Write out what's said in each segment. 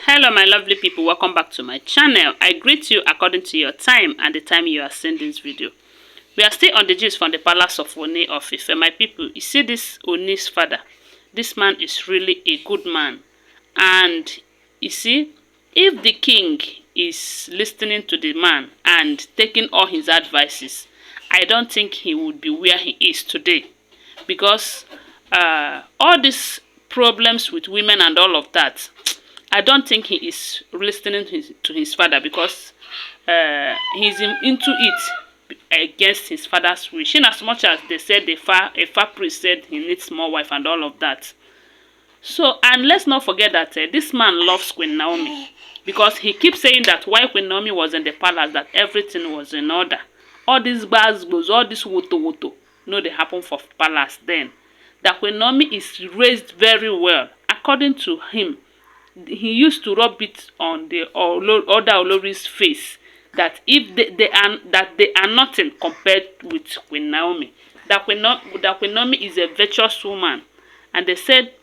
Hello my lovely people, welcome back to my channel. I greet you according to your time and the time you are seeing this video. We are still on the gist from the palace of Ooni of Ife. My people, you see this Ooni's father. This man is really a good man. And you see, if the king is listening to the man and taking all his advices, I don't think he would be where he is today. Because all these problems with women and all of that, I don't think he is listening to his father, because he's into it against his father's wish. In as much as they said a far priest said he needs more wife and all of that. So, and let's not forget that this man loves Queen Naomi, because he keeps saying that while Queen Naomi was in the palace, that everything was in order. All these basgos, all this woto, no, they happen for palace then. That Queen Naomi is raised very well, according to him. He used to rub it on the other Olories' face, that if they are nothing compared with Queen Naomi. That Queen Naomi is a virtuous woman, and they said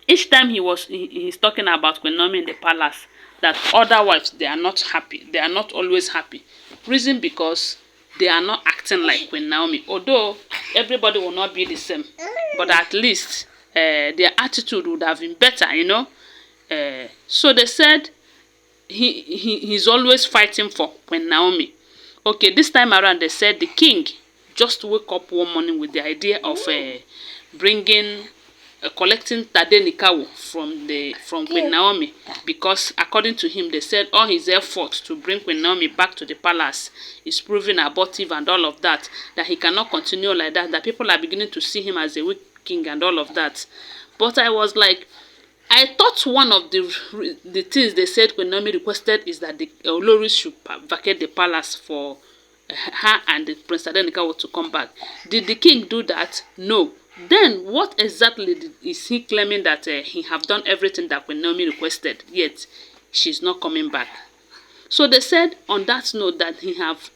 each time he's talking about Queen Naomi in the palace, that other wives, they are not happy. They are not always happy. Reason because they are not acting like Queen Naomi. Although everybody will not be the same, but at least their attitude would have been better, you know. So they said he's always fighting for Queen Naomi. Okay, this time around they said the king just woke up one morning with the idea of collecting Tadenikawo from Queen Naomi, because according to him, they said all his efforts to bring Queen Naomi back to the palace is proving abortive and all of that, that he cannot continue like that people are beginning to see him as a weak king and all of that. But I was like, I thought one of the things they said Queen Naomi requested is that the Olories should vacate the palace for her and the Prince Tadenikawo to come back. Did the king do that? No. Then what exactly is he claiming that he have done everything that Queen Naomi requested, yet she's not coming back? So they said on that note that he have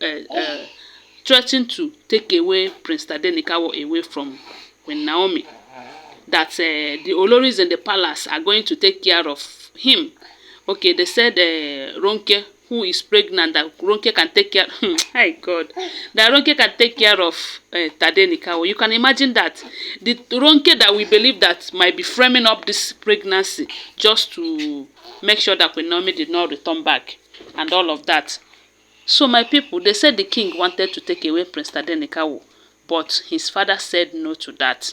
threatened to take away Prince Tadenikawo away from Queen Naomi. That the Olories in the palace are going to take care of him. Okay, they said Ronke, who is pregnant, that Ronke can take care. My God, that Ronke can take care of Tadenikawo. You can imagine that the Ronke that we believe that might be framing up this pregnancy just to make sure that Queen Naomi did not return back and all of that. So my people, they said the king wanted to take away Prince Tadenikawo, but his father said no to that.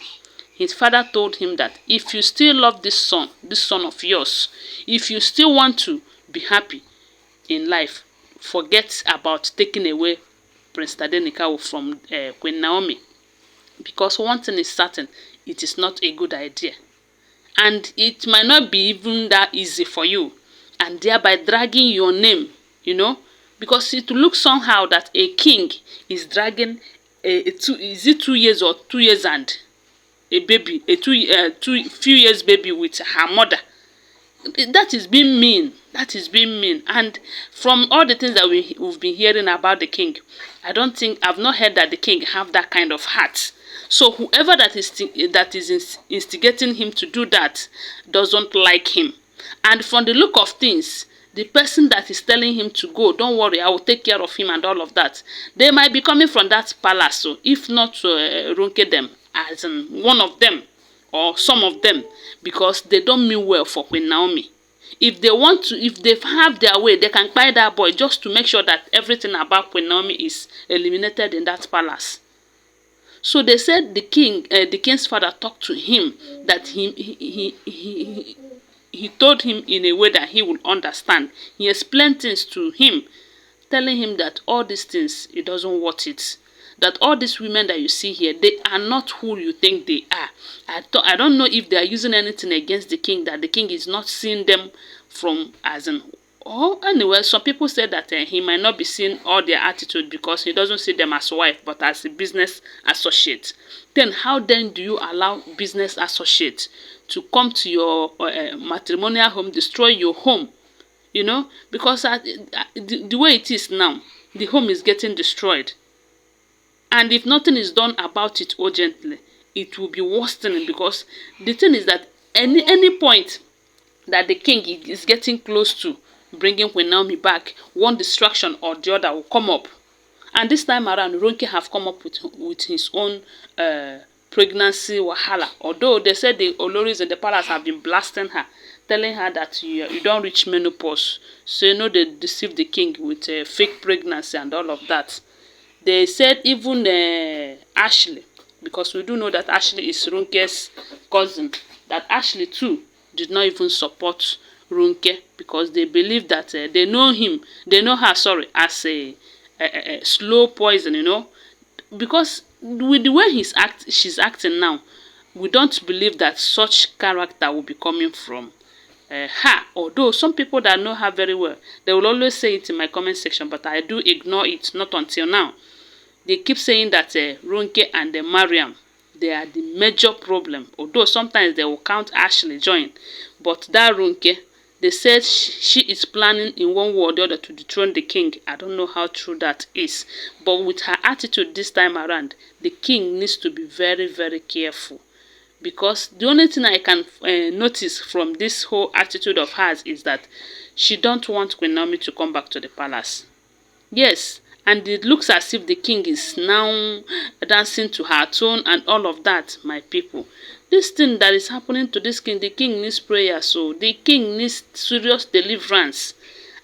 His father told him that if you still love this son of yours, if you still want to be happy in life, forget about taking away Prince Tadenikawo from Queen Naomi. Because one thing is certain, it is not a good idea. And it might not be even that easy for you. And thereby dragging your name, you know. Because it looks somehow that a king is dragging is it 2 years or 2 years and a baby, a few years baby with her mother. That is being mean. That is being mean. And from all the things that we've been hearing about the king, I've not heard that the king have that kind of heart. So whoever that is instigating him to do that doesn't like him. And from the look of things, the person that is telling him to go, don't worry, I will take care of him and all of that, they might be coming from that palace. So if not Ronke them, as in one of them or some of them, because they don't mean well for Queen Naomi. If they want to, if they have their way, they can buy that boy just to make sure that everything about Queen Naomi is eliminated in that palace. So they said the king's father talked to him, that he told him in a way that he would understand. He explained things to him, telling him that all these things, it doesn't worth it. That all these women that you see here, they are not who you think they are. I don't know if they are using anything against the king, that the king is not seeing them from as in. Oh, anyway, some people said that he might not be seeing all their attitude because he doesn't see them as wife, but as a business associate. Then how then do you allow business associates to come to your matrimonial home, destroy your home? You know, because the way it is now, the home is getting destroyed. And if nothing is done about it urgently, it will be worsening, because the thing is that any point that the king is getting close to bringing Queen Naomi back, one distraction or the other will come up. And this time around, Ronke have come up with his own pregnancy wahala. Although they said the Olories in the palace have been blasting her, telling her that you don't reach menopause. So you know they deceived the king with fake pregnancy and all of that. They said even Ashley, because we do know that Ashley is Ronke's cousin, that Ashley too did not even support Ronke because they believe that they know her, sorry, as a slow poison, you know, because with the way she's acting now, we don't believe that such character will be coming from her. Although some people that know her very well, they will always say it in my comment section, but I do ignore it, not until now. They keep saying that Ronke and Mariam, they are the major problem. Although sometimes they will count Ashley join, but that Ronke, they said she is planning in one way or the other to dethrone the king. I don't know how true that is. But with her attitude this time around, the king needs to be very, very careful. Because the only thing I can notice from this whole attitude of hers is that she don't want Queen Naomi to come back to the palace. Yes, and it looks as if the king is now dancing to her tune and all of that, my people. This thing that is happening to this king, the king needs prayer, so the king needs serious deliverance.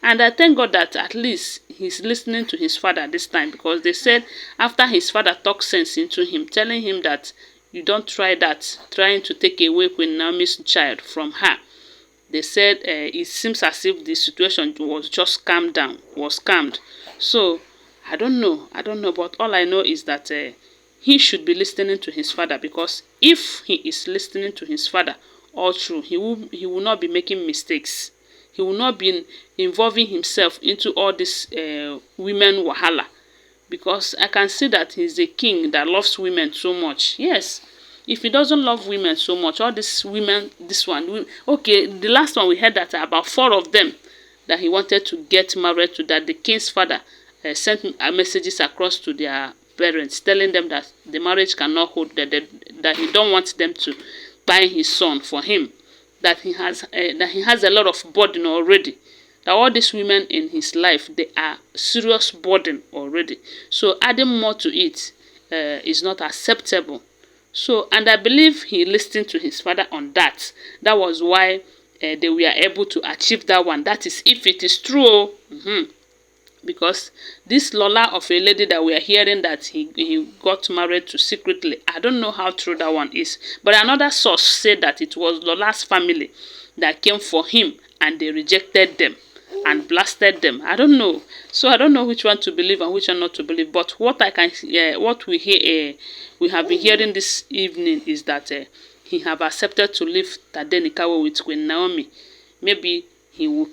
And I thank God that at least he's listening to his father this time, because they said after his father talked sense into him, telling him that you don't try that, trying to take away Queen Naomi's child from her. They said it seems as if the situation was just calmed down, was calmed. So I don't know, but all I know is that he should be listening to his father, because if he is listening to his father all through, he will not be making mistakes. He will not be involving himself into all this women wahala, because I can see that he's a king that loves women so much. Yes, if he doesn't love women so much, all these women, okay, the last one we heard that about 4 of them that he wanted to get married to, that the king's father sent messages across to their parents telling them that the marriage cannot hold, that he don't want them to buy his son for him, that he has a lot of burden already, that all these women in his life, they are serious burden already. So adding more to it is not acceptable. So, and I believe he listened to his father on that. That was why they were able to achieve that one. That is, if it is true. Because this Lola of a lady that we are hearing that he got married to secretly, I don't know how true that one is. But another source said that it was Lola's family that came for him and they rejected them and blasted them. I don't know. So I don't know which one to believe and which one not to believe. But what we hear, we have been hearing this evening is that he have accepted to leave Tadenikawo with Queen Naomi. Maybe he will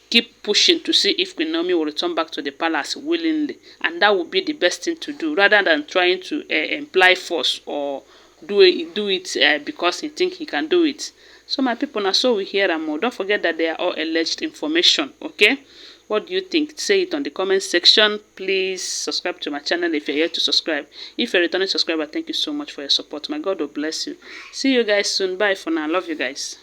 keep pushing to see if Queen Naomi will return back to the palace willingly, and that would be the best thing to do, rather than trying to imply force or do it because he think he can do it. So my people, now so we hear and more. Don't forget that they are all alleged information. Okay, what do you think? Say it on the comment section. Please subscribe to my channel if you're here to subscribe. If you're a returning subscriber, thank you so much for your support. My God will bless you. See you guys soon. Bye for now. Love you guys.